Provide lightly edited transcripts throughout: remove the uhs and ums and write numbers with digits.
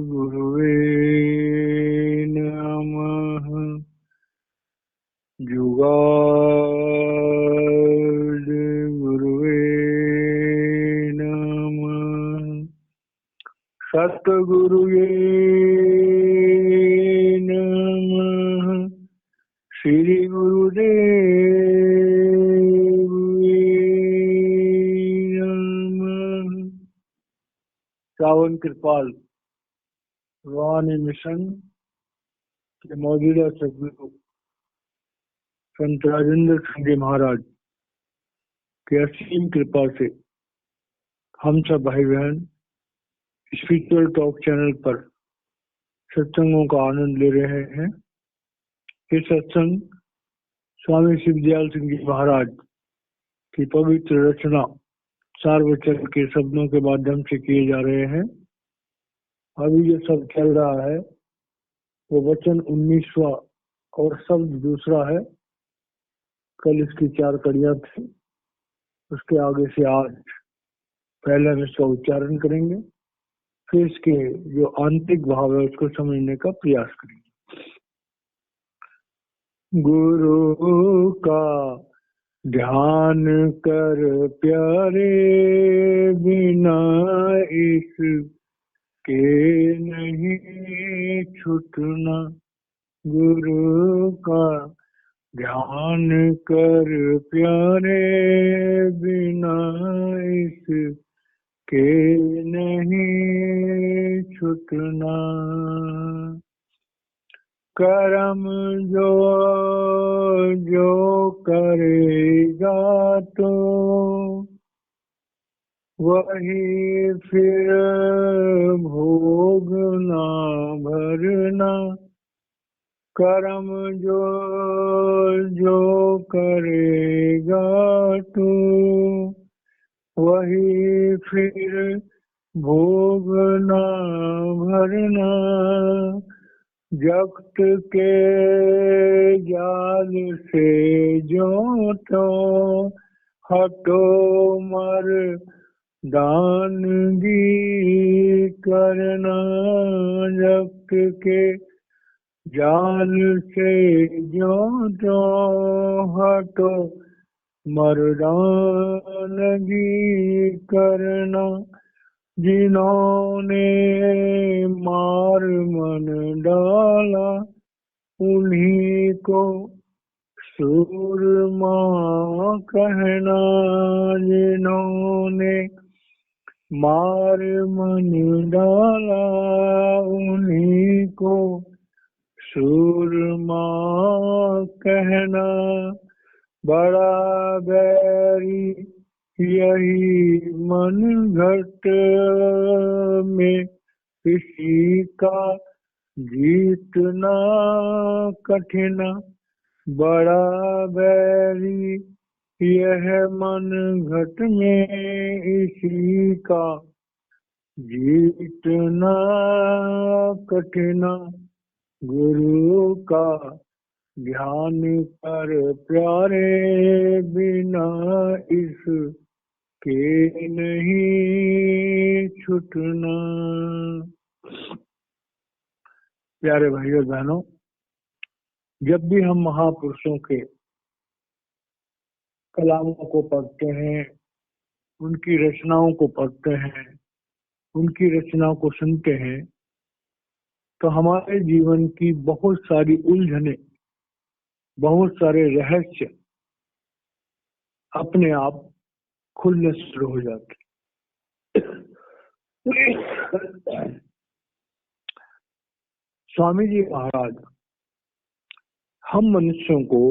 गुरुवे नमः। जुगाद गुरुवे नमः। सतगुरुवे नमः। श्री गुरुदेव नमः। श्रावण कृपाल रूहानी मिशन के मौजूदा सदगुरु संत राजेंद्र सिंह जी महाराज की असीम कृपा से हम सब भाई बहन स्पिरिचुअल टॉक चैनल पर सत्संगों का आनंद ले रहे हैं। ये सत्संग स्वामी शिवदयाल सिंह जी महाराज की पवित्र रचना सारवचन के शब्दों के माध्यम से किए जा रहे हैं। अभी जो सब चल रहा है वो वचन 19वां और शब्द दूसरा है। कल इसकी 4 कड़ियां थी, उसके आगे से आज पहले हम इसका उच्चारण करेंगे, फिर इसके जो आंतरिक भाव है उसको समझने का प्रयास करेंगे। गुरु का ध्यान कर प्यारे, बिना इस के नहीं छूटना। गुरु का ध्यान कर प्यारे, बिना इस के नहीं छूटना। कर्म जो जो करेगा तो वही फिर भोगना भरना। कर्म जो जो करेगा तो वही फिर भोगना भरना। जगत के जाल से जो तो हटो मर दानगी करना। जगत के जाल से जो तो हटो मर्दानगी करना। जिन्होंने मार मन डाला उन्हीं को सूरमा कहना। जिन्होंने मार मन डाला उन्हीं को सूरमा कहना। बड़ा बैरी यही मन घट में, किसी का जीतना कठिन। बड़ा बैरी यह मन घट में, इसी का जीतना कठिन। गुरु का ध्यान कर प्यारे, बिना इस के नहीं छूटना। प्यारे भाइयों बहनों, जब भी हम महापुरुषों के कलामों को पढ़ते हैं, उनकी रचनाओं को पढ़ते हैं, उनकी रचनाओं को सुनते हैं, तो हमारे जीवन की बहुत सारी उलझने, बहुत सारे रहस्य अपने आप खुलने शुरू हो जाते। स्वामी जी महाराज हम मनुष्यों को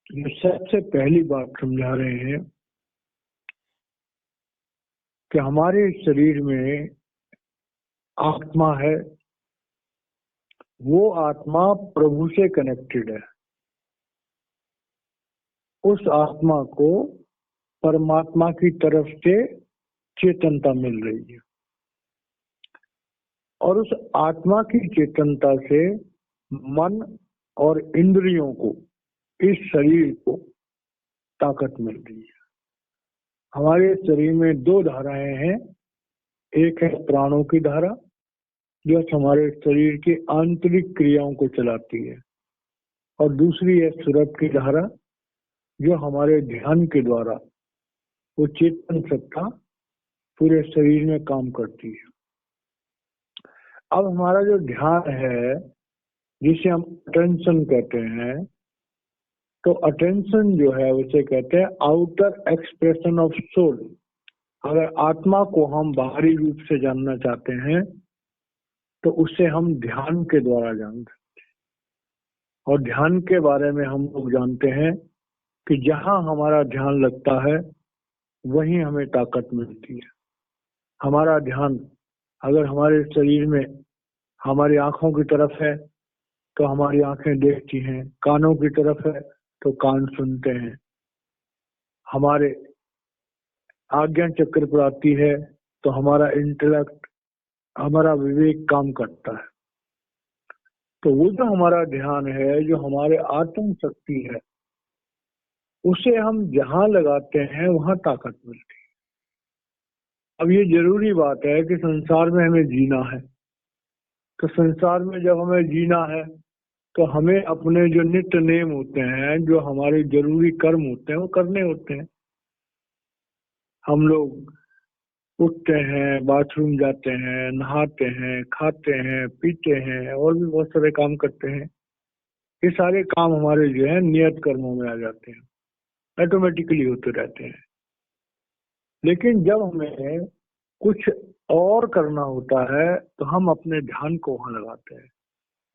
ये सबसे पहली बात समझा रहे हैं कि हमारे शरीर में आत्मा है, वो आत्मा प्रभु से कनेक्टेड है। उस आत्मा को परमात्मा की तरफ से चेतनता मिल रही है और उस आत्मा की चेतनता से मन और इंद्रियों को, इस शरीर को ताकत मिल रही है। हमारे शरीर में दो धाराएं हैं। एक है प्राणों की धारा जो हमारे शरीर की आंतरिक क्रियाओं को चलाती है, और दूसरी है सुरत की धारा जो हमारे ध्यान के द्वारा वो चेतन सत्ता पूरे शरीर में काम करती है। अब हमारा जो ध्यान है जिसे हम अटेंशन कहते हैं, तो अटेंशन जो है उसे कहते हैं आउटर एक्सप्रेशन ऑफ सोल। अगर आत्मा को हम बाहरी रूप से जानना चाहते हैं तो उसे हम ध्यान के द्वारा जानते हैं। और ध्यान के बारे में हम लोग जानते हैं कि जहां हमारा ध्यान लगता है वहीं हमें ताकत मिलती है। हमारा ध्यान अगर हमारे शरीर में हमारी आंखों की तरफ है तो हमारी आंखें देखती हैं, कानों की तरफ है तो कान सुनते हैं, हमारे आज्ञा चक्र पर आती है तो हमारा इंटेलेक्ट, हमारा विवेक काम करता है। तो वो जो हमारा ध्यान है, जो हमारे आत्म शक्ति है, उसे हम जहां लगाते हैं वहां ताकत मिलती है। अब ये जरूरी बात है कि संसार में हमें जीना है, तो संसार में जब हमें जीना है तो हमें अपने जो नित्य नेम होते हैं, जो हमारे जरूरी कर्म होते हैं, वो करने होते हैं। हम लोग उठते हैं, बाथरूम जाते हैं, नहाते हैं, खाते हैं, पीते हैं और भी बहुत सारे काम करते हैं। ये सारे काम हमारे जो है नियत कर्मों में आ जाते हैं, ऑटोमेटिकली होते रहते हैं। लेकिन जब हमें कुछ और करना होता है तो हम अपने ध्यान को वहां लगाते हैं।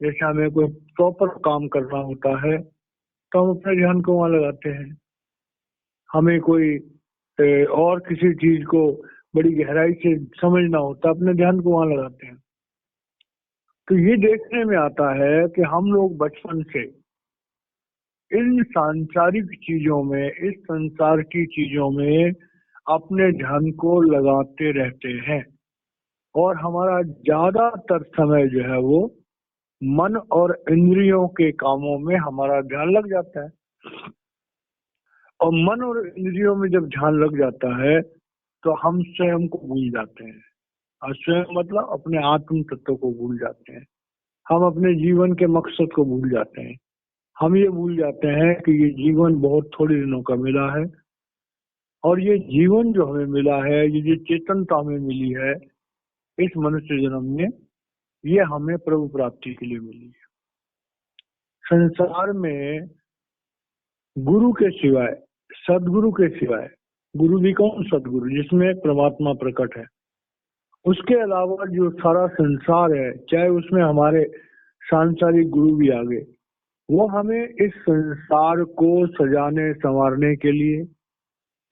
जैसे हमें कोई प्रॉपर काम करना होता है तो हम अपने ध्यान को वहां लगाते हैं। हमें कोई और किसी चीज को बड़ी गहराई से समझना होता है, अपने ध्यान को वहां लगाते हैं। तो ये देखने में आता है कि हम लोग बचपन से इन सांसारिक चीजों में, इस संसार की चीजों में अपने ध्यान को लगाते रहते हैं, और हमारा ज्यादातर समय जो है वो मन और इंद्रियों के कामों में हमारा ध्यान लग जाता है। और मन और इंद्रियों में जब ध्यान लग जाता है तो हम स्वयं को भूल जाते हैं। और स्वयं मतलब अपने आत्म तत्व को भूल जाते हैं। हम अपने जीवन के मकसद को भूल जाते हैं। हम ये भूल जाते हैं कि ये जीवन बहुत थोड़े दिनों का मिला है, और ये जीवन जो हमें मिला है, ये जो चेतनता हमें मिली है इस मनुष्य जन्म में, ये हमें प्रभु प्राप्ति के लिए मिली है। संसार में गुरु के सिवाय, सदगुरु के सिवाय, गुरु भी कौन? सदगुरु, जिसमें परमात्मा प्रकट है। उसके अलावा जो सारा संसार है, चाहे उसमें हमारे सांसारिक गुरु भी आ गए, वो हमें इस संसार को सजाने संवारने के लिए,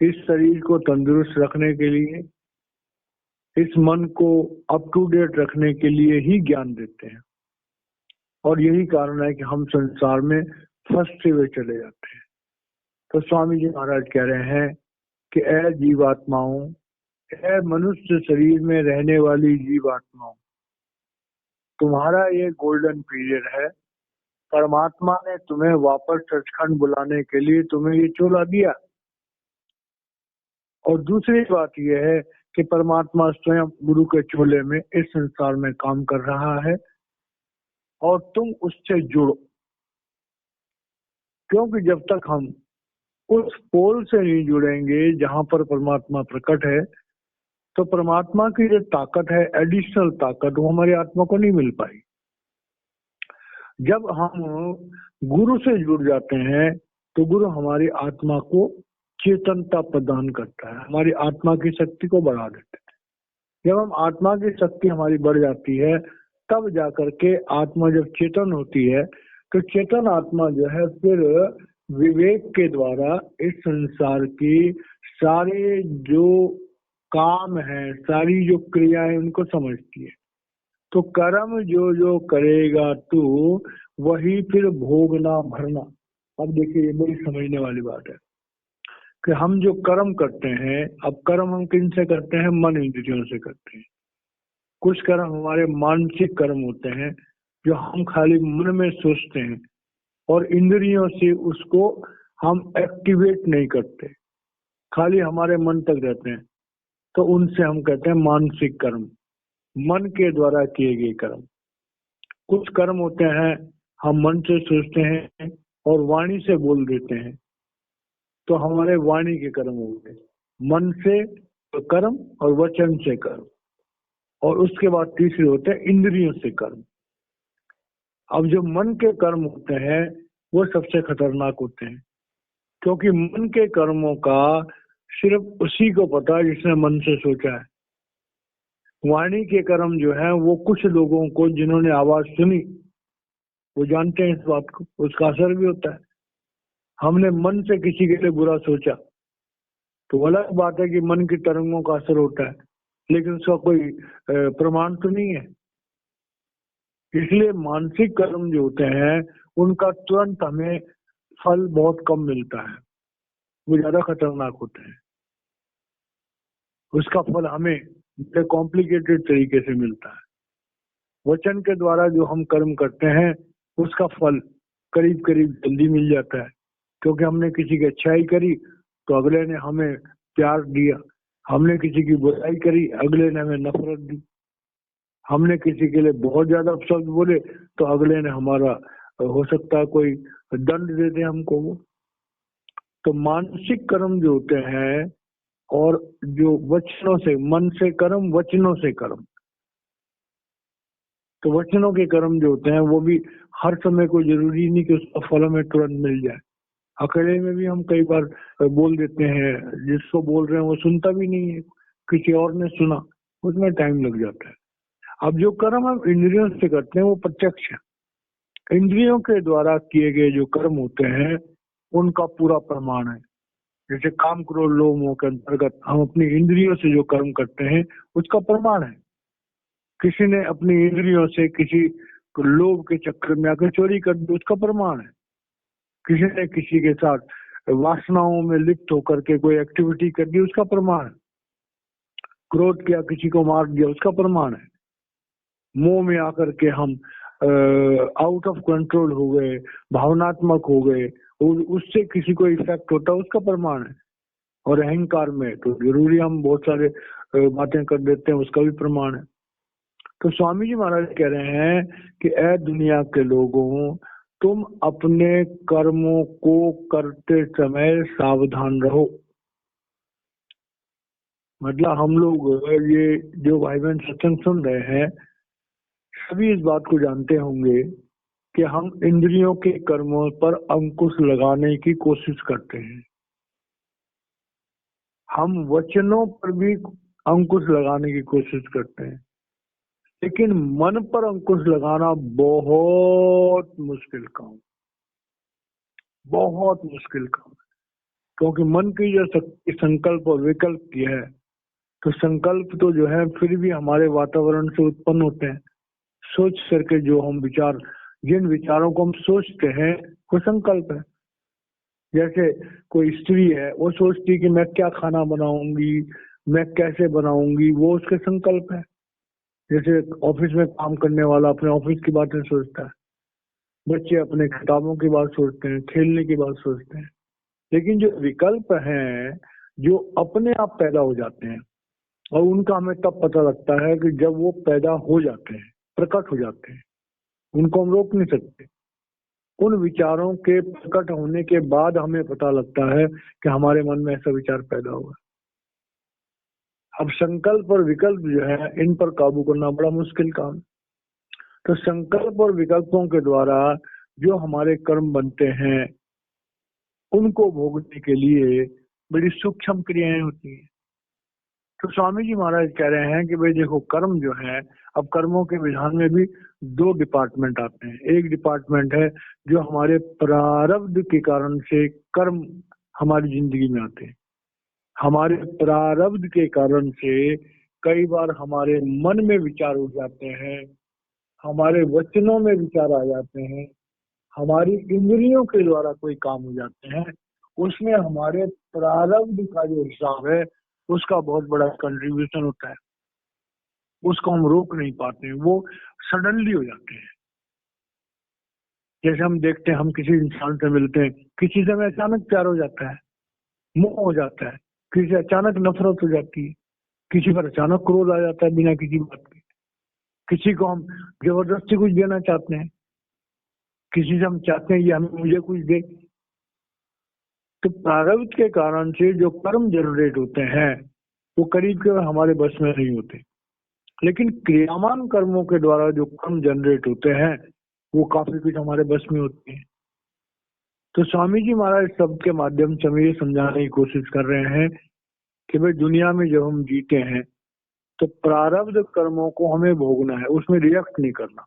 इस शरीर को तंदुरुस्त रखने के लिए, इस मन को अप टू डेट रखने के लिए ही ज्ञान देते हैं। और यही कारण है कि हम संसार में फंसते हुए चले जाते हैं। तो स्वामी जी महाराज कह रहे हैं कि ऐ जीवात्माओं, ऐ मनुष्य शरीर में रहने वाली जीवात्माओं, तुम्हारा ये गोल्डन पीरियड है। परमात्मा ने तुम्हें वापस सचखंड बुलाने के लिए तुम्हें ये चोला दिया। और दूसरी बात यह है कि परमात्मा स्वयं गुरु के चोले में इस संसार में काम कर रहा है, और तुम उससे जुड़ो। क्योंकि जब तक हम उस पोल से नहीं जुड़ेंगे जहां पर परमात्मा प्रकट है, तो परमात्मा की जो ताकत है, एडिशनल ताकत, वो हमारी आत्मा को नहीं मिल पाई। जब हम गुरु से जुड़ जाते हैं तो गुरु हमारी आत्मा को चेतनता प्रदान करता है, हमारी आत्मा की शक्ति को बढ़ा देता है। जब हम आत्मा की शक्ति हमारी बढ़ जाती है, तब जाकर के आत्मा जब चेतन होती है, तो चेतन आत्मा जो है फिर विवेक के द्वारा इस संसार की सारे जो काम है, सारी जो क्रियाएं, उनको समझती है। तो कर्म जो जो करेगा तू, वही फिर भोगना भरना। अब देखिए, ये बड़ी समझने वाली बात है कि हम जो कर्म करते हैं, अब कर्म हम किन से करते हैं? मन इंद्रियों से करते हैं। कुछ कर्म हमारे मानसिक कर्म होते हैं जो हम खाली मन में सोचते हैं, और इंद्रियों से उसको हम एक्टिवेट नहीं करते। खाली हमारे मन तक रहते हैं, तो उनसे हम कहते हैं मानसिक कर्म, मन के द्वारा किए गए कर्म। कुछ कर्म होते हैं हम मन से सोचते हैं और वाणी से बोल देते हैं, तो हमारे वाणी के कर्म हो गए। मन से कर्म और वचन से कर्म, और उसके बाद तीसरे होते हैं इंद्रियों से कर्म। अब जो मन के कर्म होते हैं वो सबसे खतरनाक होते हैं, क्योंकि मन के कर्मों का सिर्फ उसी को पता है जिसने मन से सोचा है। वाणी के कर्म जो है वो कुछ लोगों को, जिन्होंने आवाज सुनी, वो जानते हैं इस बात को, उसका असर भी होता है। हमने मन से किसी के लिए बुरा सोचा तो अलग बात है कि मन की तरंगों का असर होता है, लेकिन उसका कोई प्रमाण तो नहीं है। इसलिए मानसिक कर्म जो होते हैं उनका तुरंत हमें फल बहुत कम मिलता है, वो ज्यादा खतरनाक होते हैं। उसका फल हमें कॉम्प्लिकेटेड तरीके से मिलता है। वचन के द्वारा जो हम कर्म करते हैं उसका फल करीब करीब जल्दी मिल जाता है, क्योंकि हमने किसी की अच्छाई करी तो अगले ने हमें प्यार दिया, हमने किसी की बुराई करी अगले ने हमें नफरत दी, हमने किसी के लिए बहुत ज्यादा शब्द बोले तो अगले ने हमारा, हो सकता है कोई दंड दे दे हमको वो। तो मानसिक कर्म जो होते हैं और जो वचनों से, मन से कर्म, वचनों से कर्म, तो वचनों के कर्म जो होते हैं वो भी हर समय कोई जरूरी नहीं कि उसका फल हमें तुरंत मिल जाए। अकेले में भी हम कई बार बोल देते हैं, जिसको बोल रहे हैं वो सुनता भी नहीं है, किसी और ने सुना, उसमें टाइम लग जाता है। अब जो कर्म हम इंद्रियों से करते हैं वो प्रत्यक्ष है। इंद्रियों के द्वारा किए गए जो कर्म होते हैं उनका पूरा प्रमाण है। जैसे काम क्रोध लोभ मोह के अंतर्गत हम अपनी इंद्रियों से जो कर्म करते हैं उसका प्रमाण है। किसी ने अपनी इंद्रियों से किसी को लोभ के चक्कर में आकर चोरी कर दी, उसका प्रमाण है। किसी ने किसी के साथ वासनाओं में लिप्त होकर के कोई एक्टिविटी कर दी, उसका प्रमाण है। क्रोध किया, किसी को मार दिया, उसका प्रमाण है। मोह में आकर के हम आउट ऑफ कंट्रोल हो गए, भावनात्मक हो गए, और उससे किसी को इफेक्ट होता है, उसका प्रमाण है। और अहंकार में तो जरूरी हम बहुत सारे बातें कर देते हैं, उसका भी प्रमाण है। तो स्वामी जी महाराज कह रहे हैं कि ऐ दुनिया के लोगों, तुम अपने कर्मों को करते समय सावधान रहो। मतलब हम लोग ये जो भाई बहन सत्संग सुन रहे हैं सभी इस बात को जानते होंगे कि हम इंद्रियों के कर्मों पर अंकुश लगाने की कोशिश करते हैं। हम वचनों पर भी अंकुश लगाने की कोशिश करते हैं, लेकिन मन पर अंकुश लगाना बहुत मुश्किल काम, बहुत मुश्किल काम। क्योंकि मन की जो शक्ति संकल्प और विकल्प की है, तो संकल्प तो जो है फिर भी हमारे वातावरण से उत्पन्न होते हैं। सोच करके जो हम विचार, जिन विचारों को हम सोचते हैं वो संकल्प है। जैसे कोई स्त्री है, वो सोचती कि मैं क्या खाना बनाऊंगी, मैं कैसे बनाऊंगी, वो उसके संकल्प है। जैसे ऑफिस में काम करने वाला अपने ऑफिस की बातें सोचता है, बच्चे अपने किताबों की बात सोचते हैं, खेलने की बात सोचते हैं। लेकिन जो विकल्प हैं जो अपने आप पैदा हो जाते हैं, और उनका हमें तब पता लगता है कि जब वो पैदा हो जाते हैं, प्रकट हो जाते हैं, उनको हम रोक नहीं सकते। उन विचारों के प्रकट होने के बाद हमें पता लगता है कि हमारे मन में ऐसा विचार पैदा हुआ। अब संकल्प और विकल्प जो है इन पर काबू करना बड़ा मुश्किल काम। तो संकल्प और विकल्पों के द्वारा जो हमारे कर्म बनते हैं उनको भोगने के लिए बड़ी सूक्ष्म क्रियाएं होती हैं। तो स्वामी जी महाराज कह रहे हैं कि भाई देखो, कर्म जो है, अब कर्मों के विधान में भी दो डिपार्टमेंट आते हैं। एक डिपार्टमेंट है जो हमारे प्रारब्ध के कारण से कर्म हमारी जिंदगी में आते हैं। हमारे प्रारब्ध के कारण से कई बार हमारे मन में विचार उठ जाते हैं, हमारे वचनों में विचार आ जाते हैं, हमारी इंद्रियों के द्वारा कोई काम हो जाते हैं। उसमें हमारे प्रारब्ध का जो हिसाब है उसका बहुत बड़ा कंट्रीब्यूशन होता है। उसको हम रोक नहीं पाते हैं, वो सडनली हो जाते हैं। जैसे हम देखते हैं, हम किसी इंसान से मिलते हैं, किसी से हमें अचानक प्यार हो जाता है, मोह हो जाता है, किसी से अचानक नफरत हो जाती है, किसी पर अचानक क्रोध आ जाता है बिना किसी बात के, किसी को हम जबरदस्ती कुछ देना चाहते हैं, किसी से हम चाहते हैं ये हमें मुझे कुछ दे। तो प्रारब्ध के कारण से जो कर्म जनरेट होते हैं वो करीब करीब हमारे बस में नहीं होते, लेकिन क्रियामान कर्मों के द्वारा जो कर्म जनरेट होते हैं वो काफी कुछ हमारे बस में होते हैं। तो स्वामी जी महाराज शब्द के माध्यम से हमें ये समझाने की कोशिश कर रहे हैं कि भाई दुनिया में जब हम जीते हैं तो प्रारब्ध कर्मों को हमें भोगना है, उसमें रिएक्ट नहीं करना,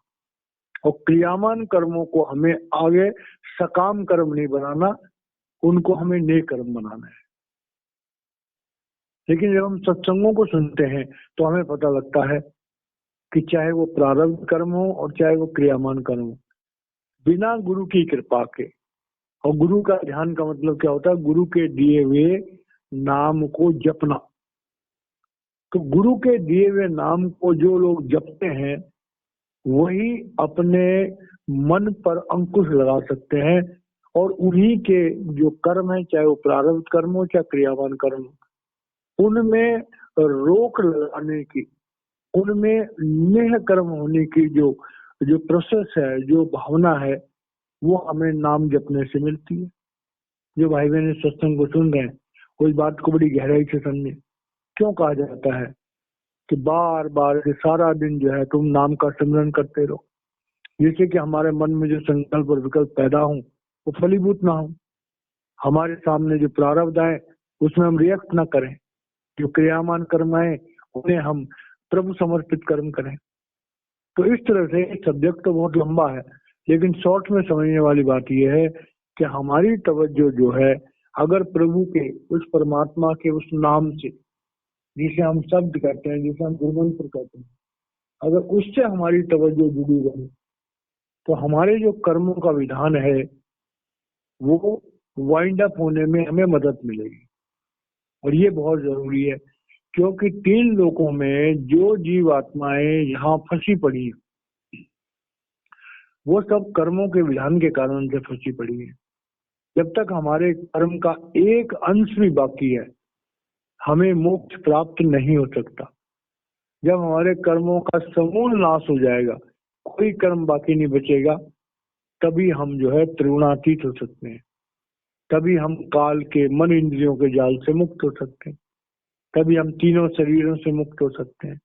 और क्रियामान कर्मों को हमें आगे सकाम कर्म नहीं बनाना, उनको हमें नेक कर्म बनाना है। लेकिन जब हम सत्संगों को सुनते हैं तो हमें पता लगता है कि चाहे वो प्रारब्ध कर्म हो और चाहे वो क्रियामान कर्म हो, बिना गुरु की कृपा के, और गुरु का ध्यान का मतलब क्या होता है, गुरु के दिए हुए नाम को जपना। तो गुरु के दिए हुए नाम को जो लोग जपते हैं वही अपने मन पर अंकुश लगा सकते हैं, और उन्हीं के जो कर्म है, चाहे वो प्रारब्ध कर्म हो चाहे क्रियावान कर्म हो, उनमें रोक लगाने की, उनमें नेह कर्म होने की जो जो प्रोसेस है, जो भावना है, वो हमें नाम जपने से मिलती है। जो भाई बहन इस सत्संग को सुन रहे हैं, कोई बात को बड़ी गहराई से समझे। क्यों कहा जाता है कि बार बार के सारा दिन जो है तुम नाम का सिमरन करते रहो, जिससे कि हमारे मन में जो संकल्प और विकल्प पैदा हो वो फलीभूत ना हो, हमारे सामने जो प्रारब्ध आए उसमें हम रिएक्ट ना करें, जो क्रियामान कर्म आए उन्हें हम प्रभु समर्पित कर्म करें। तो इस तरह से सब्जेक्ट तो बहुत लंबा है, लेकिन शॉर्ट में समझने वाली बात यह है कि हमारी तवज्जो जो है अगर प्रभु के उस परमात्मा के उस नाम से, जिसे हम शब्द कहते हैं, जिसे हम गुरुमंत्र कहते हैं, अगर उससे हमारी तवज्जो जुड़ी रहे तो हमारे जो कर्मों का विधान है वो वाइंड अप होने में हमें मदद मिलेगी। और ये बहुत जरूरी है, क्योंकि 3 लोकों में जो जीव आत्माएं यहाँ फंसी पड़ी है वो सब कर्मों के विधान के कारण से फंसी पड़ी है। जब तक हमारे कर्म का एक अंश भी बाकी है हमें मोक्ष प्राप्त नहीं हो सकता। जब हमारे कर्मों का समूल नाश हो जाएगा, कोई कर्म बाकी नहीं बचेगा, तभी हम जो है त्रिगुणातीत हो सकते हैं, तभी हम काल के मन इंद्रियों के जाल से मुक्त हो सकते हैं, तभी हम तीनों शरीरों से मुक्त हो सकते हैं,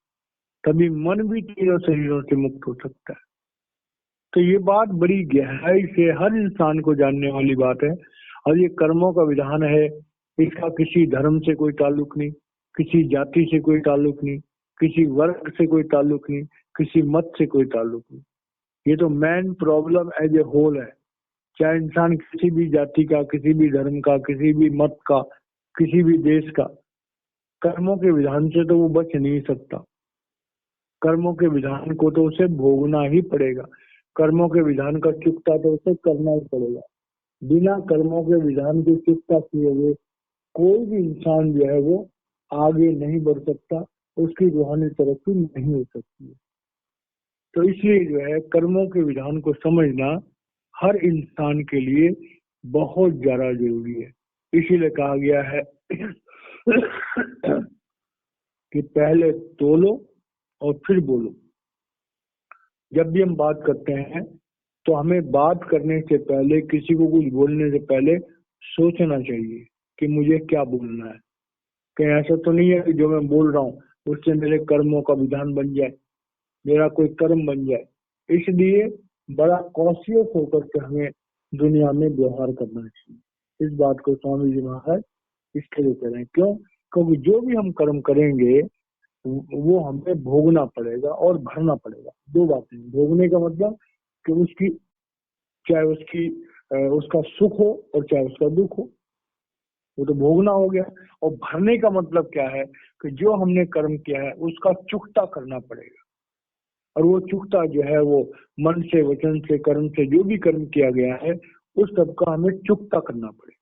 तभी मन भी तीनों शरीरों से मुक्त हो सकता है। तो ये बात बड़ी गहराई से हर इंसान को जानने वाली बात है। और ये कर्मों का विधान है, इसका किसी धर्म से कोई ताल्लुक नहीं, किसी जाति से कोई ताल्लुक नहीं, किसी वर्ग से कोई ताल्लुक नहीं, किसी मत से कोई ताल्लुक नहीं। ये तो main problem as a whole है। चाहे इंसान किसी भी जाति का, किसी भी धर्म का, किसी भी मत का, किसी भी देश का, कर्मों के विधान से तो वो बच नहीं सकता। कर्मों के विधान को तो उसे भोगना ही पड़ेगा, कर्मों के विधान का चुकता तो उसे करना ही पड़ेगा। बिना कर्मों के विधान की चुकता किए हुए कोई भी इंसान जो है वो आगे नहीं बढ़ सकता, उसकी रूहानी तरक्की नहीं हो सकती है। तो इसलिए जो है कर्मों के विधान को समझना हर इंसान के लिए बहुत ज्यादा जरूरी है। इसीलिए कहा गया है कि पहले तोलो और फिर बोलो। जब भी हम बात करते हैं तो हमें बात करने से पहले, किसी को कुछ बोलने से पहले सोचना चाहिए कि मुझे क्या बोलना है। कहीं ऐसा तो नहीं है कि जो मैं बोल रहा हूँ उससे मेरे कर्मों का विधान बन जाए, मेरा कोई कर्म बन जाए। इसलिए बड़ा कॉशियस होकर के हमें दुनिया में व्यवहार करना चाहिए। इस बात को स्वामी जी महाराज इसके लिए कह रहे हैं। क्यों? क्योंकि जो भी हम कर्म करेंगे वो हमें भोगना पड़ेगा और भरना पड़ेगा। 2 बातें, भोगने का मतलब कि उसकी, चाहे उसका सुख हो और चाहे उसका दुख हो, वो तो भोगना हो गया। और भरने का मतलब क्या है कि जो हमने कर्म किया है उसका चुकता करना पड़ेगा। और वो चुकता जो है वो मन से, वचन से, कर्म से, जो भी कर्म किया गया है उस सब का हमें चुकता करना पड़ेगा।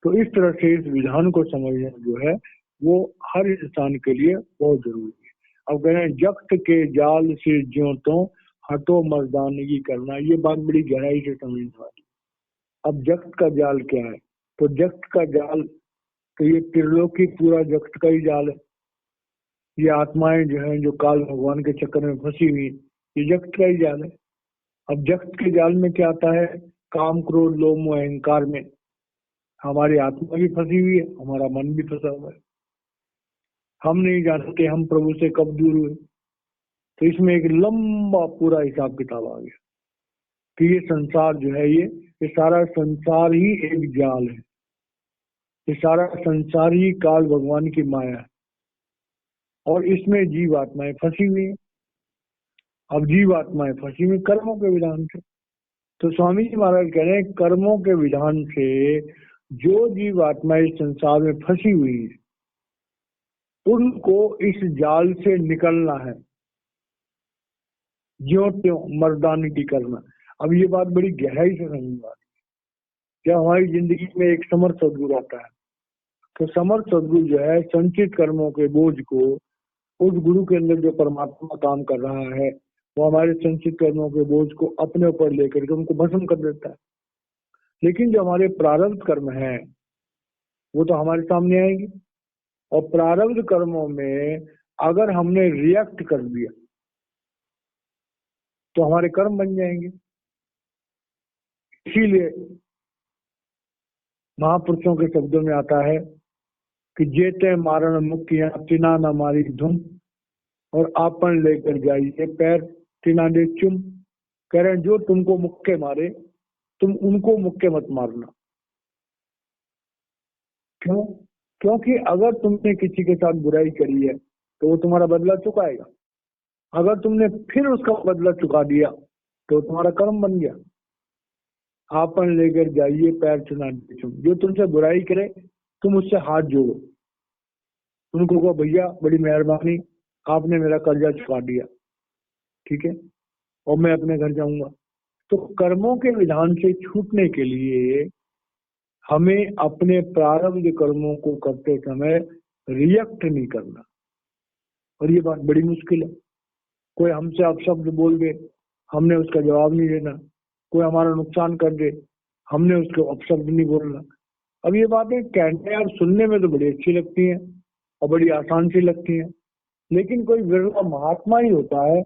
तो इस तरह से इस विधान को समझना जो है वो हर इंसान के लिए बहुत जरूरी है। अब कह रहे हैं जख्त के जाल से ज्यों तो हटो मर्दानगी करना, ये बात बड़ी गहराई से समझने वाली। अब जख्त का जाल क्या है? तो जख्त का जाल तो ये त्रिलोकी पूरा जगत का ही जाल है। ये आत्माएं जो हैं, जो काल भगवान के चक्कर में फंसी हुई, ये जगत का ही जाल है। अब जगत के जाल में क्या आता है? काम, क्रोध, लोभ, मोह, अहंकार में हमारी आत्मा भी फंसी हुई है, हमारा मन भी फंसा हुआ है। हम नहीं जानते हम प्रभु से कब दूर हुए। तो इसमें एक लंबा पूरा हिसाब किताब आ गया कि ये संसार जो है, ये सारा संसार ही एक जाल है। ये सारा संसार ही काल भगवान की माया है और इसमें जीव आत्माएं फंसी हुई है। अब जीव आत्माएं फंसी हुई कर्मों के विधान से। तो स्वामी जी महाराज कह रहे हैं, कर्मों के विधान से जो जीव आत्माएं इस संसार में फंसी हुई है, उनको इस जाल से निकलना है, ज्यों त्यों मर्दानगी करना। अब ये बात बड़ी गहराई से समझ बात। जब हमारी जिंदगी में एक समर्थ सदगुरु आता है, तो समर्थ सदगुरु जो है संचित कर्मों के बोझ को, उस गुरु के अंदर जो परमात्मा काम कर रहा है, वो हमारे संचित कर्मों के बोझ को अपने ऊपर लेकर के उनको भस्म कर देता है। लेकिन जो हमारे प्रारब्ध कर्म है, वो तो हमारे सामने आएंगे, और प्रारब्ध कर्मों में अगर हमने रिएक्ट कर दिया तो हमारे कर्म बन जाएंगे। इसीलिए महापुरुषों के शब्दों में आता है कि जेते मारण मुक्तियां तिना न मारी धुम, और आपन लेकर जाइए पैर तिना दे चुम। कह रहे हैं जो तुमको मुक्के मारे, तुम उनको मुक्के मत मारना। क्यों? क्योंकि अगर तुमने किसी के साथ बुराई करी है तो वो तुम्हारा बदला चुकाएगा। अगर तुमने फिर उसका बदला चुका दिया तो तुम्हारा कर्म बन गया। आपन लेकर जाइए पैर चुना दे चुम। जो तुमसे बुराई करे, तुम उससे हाथ जोड़ो, उनको कहो भैया बड़ी मेहरबानी, आपने मेरा कर्जा चुका दिया, ठीक है, और मैं अपने घर जाऊंगा। तो कर्मों के विधान से छूटने के लिए हमें अपने प्रारब्ध कर्मों को करते समय रिएक्ट नहीं करना। और ये बात बड़ी मुश्किल है। कोई हमसे अपशब्द बोल दे, हमने उसका जवाब नहीं देना। कोई हमारा नुकसान कर दे, हमने उसको अपशब्द नहीं बोलना। अब ये बातें कहने और सुनने में तो बड़ी अच्छी लगती हैं और बड़ी आसान सी लगती हैं, लेकिन कोई विरला महात्मा ही होता है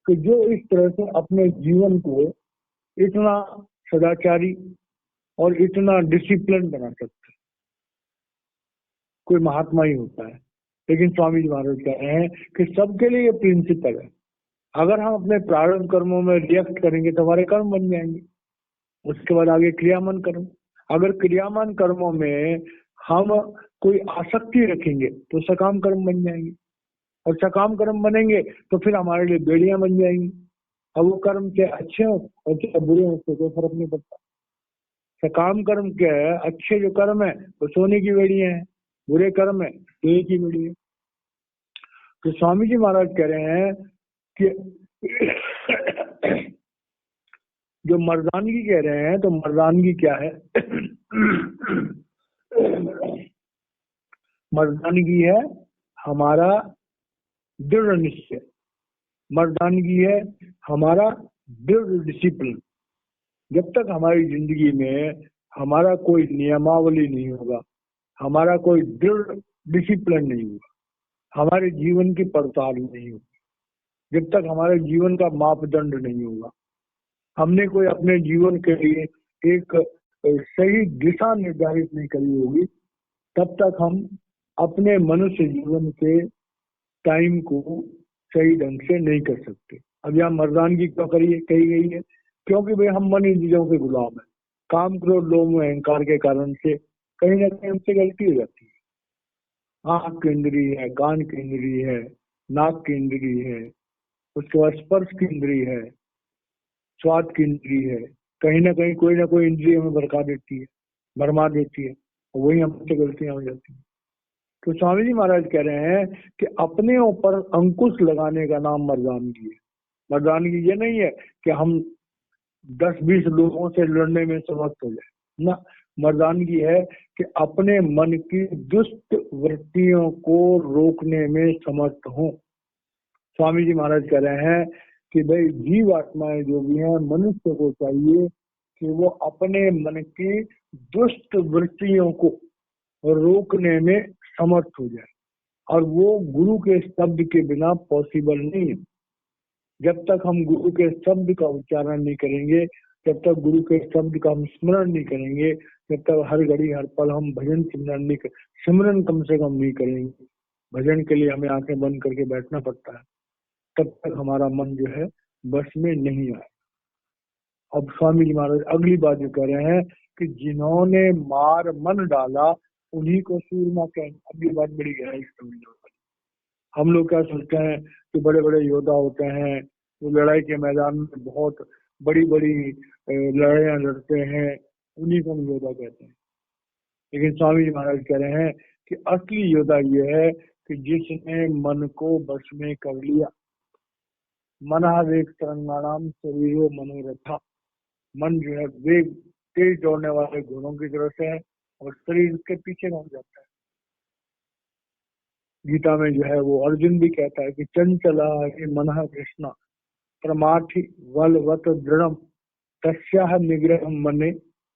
कि जो इस तरह से अपने जीवन को इतना सदाचारी और इतना डिसिप्लिन बना सकता है। कोई महात्मा ही होता है। लेकिन स्वामी जी महाराज कह रहे हैं कि सबके लिए ये प्रिंसिपल है। अगर हम अपने प्रारब्ध कर्मों में रिएक्ट करेंगे तो हमारे कर्म बन जाएंगे। उसके बाद आगे क्रियामान कर्म। अगर क्रियामान कर्मों में हम कोई आसक्ति रखेंगे तो सकाम कर्म बन जाएंगे, और सकाम कर्म बनेंगे तो फिर हमारे लिए बेड़ियां बन जाएंगी। अब वो कर्म के अच्छे हो और चाहे बुरे हो, उससे कोई फर्क नहीं पड़ता। सकाम कर्म के अच्छे जो कर्म है वो सोने की बेड़ियां हैं, बुरे कर्म है लोहे की बेड़ी है। तो स्वामी जी महाराज कह रहे हैं कि जो मर्दानगी कह रहे हैं, तो मर्दानगी क्या है? मर्दानगी है हमारा दृढ़ निश्चय, मर्दानगी है हमारा दृढ़ डिसिप्लिन। जब तक हमारी जिंदगी में हमारा कोई नियमावली नहीं होगा, हमारा कोई दृढ़ डिसिप्लिन नहीं होगा, हमारे जीवन की पड़ताल नहीं होगी, जब तक हमारे जीवन का मापदंड नहीं होगा, हमने कोई अपने जीवन के लिए एक सही दिशा निर्धारित नहीं करी होगी, तब तक हम अपने मनुष्य जीवन के टाइम को सही ढंग से नहीं कर सकते। अब यहाँ मर्दानगी क्यों कही गई है? क्योंकि भाई हम मन इंद्रियों के गुलाम है। काम, क्रोध, लोभ, मोह, अहंकार के कारण से कहीं ना कहीं हमसे गलती हो जाती है। आंख की इंद्री है, कान की इंद्री है, नाक की इंद्री है, उसके बाद स्पर्श की इंद्री है, स्वाद की इंद्री है। कहीं ना कहीं कोई ना कोई इंद्रिय हमें भड़का देती है, भरमा देती है, और वही हमसे गलतियां हो जाती हैं। तो स्वामी जी महाराज कह रहे हैं कि अपने ऊपर अंकुश लगाने का नाम मर्दानगी है। मर्दानगी ये नहीं है कि हम 10-20 लोगों से लड़ने में समर्थ हो जाए ना। मर्दानगी है कि अपने मन की दुष्ट वृत्तियों को रोकने में समर्थ हो। स्वामी जी महाराज कह रहे हैं कि भाई जीव आत्माएं जो भी हैं, मनुष्य को चाहिए कि वो अपने मन की दुष्ट वृत्तियों को और रोकने में समर्थ हो जाए, और वो गुरु के शब्द के बिना पॉसिबल नहीं है। जब तक हम गुरु के शब्द का उच्चारण नहीं करेंगे, जब तक गुरु के शब्द का हम स्मरण नहीं करेंगे, जब तक हर घड़ी हर पल हम भजन सिमरन नहीं सिमरन कम से कम नहीं करेंगे, भजन के लिए हमें आंखें बंद करके बैठना पड़ता है, तब तक हमारा मन जो है बस में नहीं आए। अब स्वामी जी महाराज अगली बात जो कह रहे हैं कि जिन्होंने मार मन डाला उन्हीं को सूरमा कहें। अब ये बात बड़ी गहराई से समझो। हम लोग क्या सोचते हैं कि बड़े बड़े योद्धा होते हैं, वो लड़ाई के मैदान में बहुत बड़ी बड़ी लड़ाइयां लड़ते हैं, उन्हीं को हम योद्धा कहते हैं। लेकिन स्वामी जी महाराज कह रहे हैं कि असली योद्धा ये है कि जिसने मन को बस में कर लिया। मना वेग तरंगाणाम शरीरो मनोरथा। मन जो है वेग तेज दौड़ने वाले घोड़ों की तरह से है और शरीर उसके पीछे भाग जाता है। गीता में जो है वो अर्जुन भी कहता है कि चंचला ही मनः कृष्णा प्रमाथि बलवत दृढ़म तस्याह निग्रह मने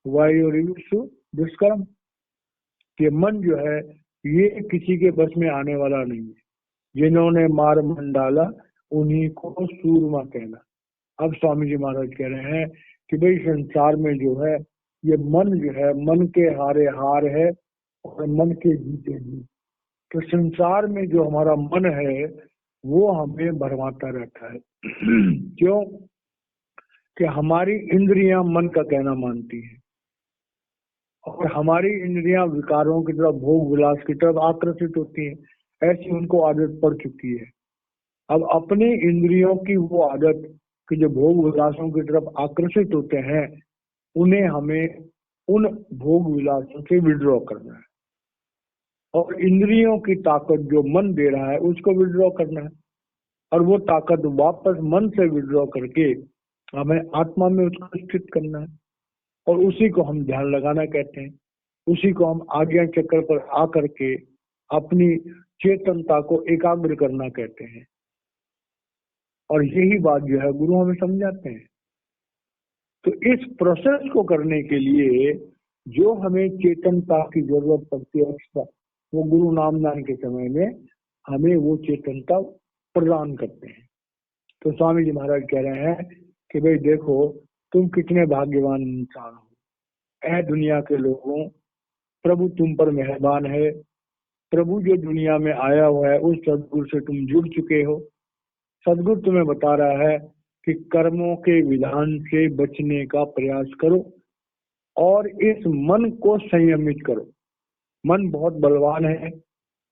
वायुरिवसु दुष्कर्म। कि मन जो है ये किसी के बस में आने वाला नहीं है। जिन्होंने मार मन डाला उन्हीं को सूरमा कहना। अब स्वामी जी महाराज कह रहे हैं कि भाई संसार में जो है ये मन जो है, मन के हारे हार है और मन के जीते जीत। तो संसार में जो हमारा मन है वो हमें भरमाता रहता है। क्यों? कि हमारी इंद्रियां मन का कहना मानती हैं और हमारी इंद्रियां विकारों की तरफ, भोग विलास की तरफ आकर्षित होती हैं। ऐसी उनको आदत पड़ चुकी है। अब अपनी इंद्रियों की वो आदत कि जो भोग विलासों की तरफ आकर्षित होते हैं, उन्हें हमें उन भोग विलासों से विड्रॉ करना है और इंद्रियों की ताकत जो मन दे रहा है उसको विड्रॉ करना है और वो ताकत वापस मन से विड्रॉ करके हमें आत्मा में उसको स्थित करना है और उसी को हम ध्यान लगाना कहते हैं। उसी को हम आज्ञा चक्र पर आकर के अपनी चेतनता को एकाग्र करना कहते हैं। और यही बात जो है गुरु हमें समझाते हैं। तो इस प्रोसेस को करने के लिए जो हमें चेतनता की जरूरत पड़ती है एक्स्ट्रा, वो गुरु नामदान के समय में हमें वो चेतनता प्रदान करते हैं। तो स्वामी जी महाराज कह रहे हैं कि भाई देखो तुम कितने भाग्यवान इंसान हो। ऐ दुनिया के लोगों, प्रभु तुम पर मेहरबान है। प्रभु जो दुनिया में आया हुआ है उस सदगुरु से तुम जुड़ चुके हो। सदगुरु तुम्हें बता रहा है कि कर्मों के विधान से बचने का प्रयास करो और इस मन को संयमित करो। मन बहुत बलवान है,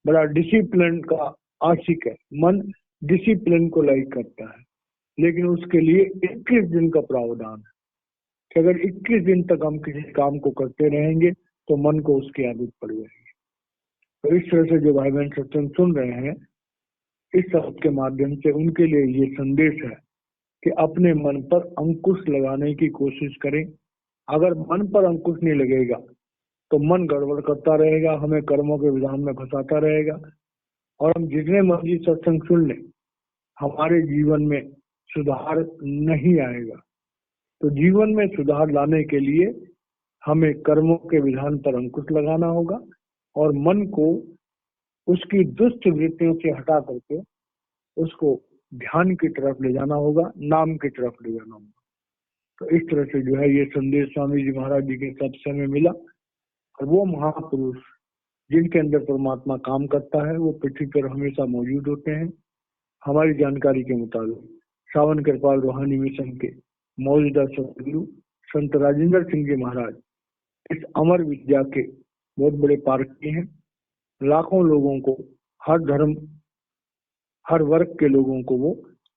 बड़ा डिसिप्लिन का आशिक है। मन डिसिप्लिन को लाइक करता है, लेकिन उसके लिए 21 दिन का प्रावधान है कि अगर 21 दिन तक हम किसी काम को करते रहेंगे तो मन को उसकी आदत पड़ जाएगी। तो इस तरह से जो भाई बहन सत्संग सुन रहे हैं, इस शब्द के माध्यम से उनके लिए ये संदेश है कि अपने मन पर अंकुश लगाने की कोशिश करें। अगर मन पर अंकुश नहीं लगेगा तो मन गड़बड़ करता रहेगा, हमें कर्मों के विधान में फंसाता रहेगा और हम जितने मर्जी सत्संग सुन लें हमारे जीवन में सुधार नहीं आएगा। तो जीवन में सुधार लाने के लिए हमें कर्मों के विधान पर अंकुश लगाना होगा और मन को उसकी दुष्ट वृत्तियों से हटा करके उसको ध्यान की तरफ ले जाना होगा, नाम की तरफ ले जाना होगा। तो इस तरह से जो है ये संदेश स्वामी जी महाराज जी के सत्संग में मिला। और वो महापुरुष जिनके अंदर परमात्मा काम करता है वो पृथ्वी पर हमेशा मौजूद होते हैं। हमारी जानकारी के मुताबिक सावन कृपाल रूहानी मिशन के मौजूदा सदगुरु संत राजेंद्र सिंह जी महाराज इस अमर विद्या के बहुत बड़े पारखी हैं। लाखों लोगों को, हर धर्म हर वर्ग के लोगों को वो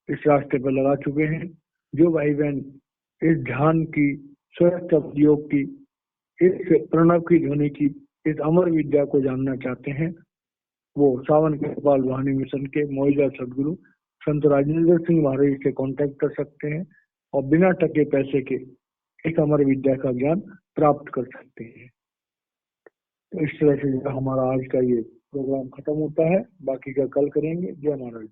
इस रास्ते पर लगा चुके हैं। जो भाई बहन इस ध्यान की, स्वस्थ योग की, इस प्रणव की ध्वनि की, इस अमर विद्या को जानना चाहते हैं, वो सावन कृपाल रूहानी मिशन के मौजूदा सदगुरु संत राजेंद्र सिंह महाराज से कांटेक्ट कर सकते हैं और बिना टके पैसे के इस अमर विद्या का ज्ञान प्राप्त कर सकते हैं। तो इस तरह से हमारा आज का ये प्रोग्राम खत्म होता है। बाकी का कल करेंगे। जय महाराज।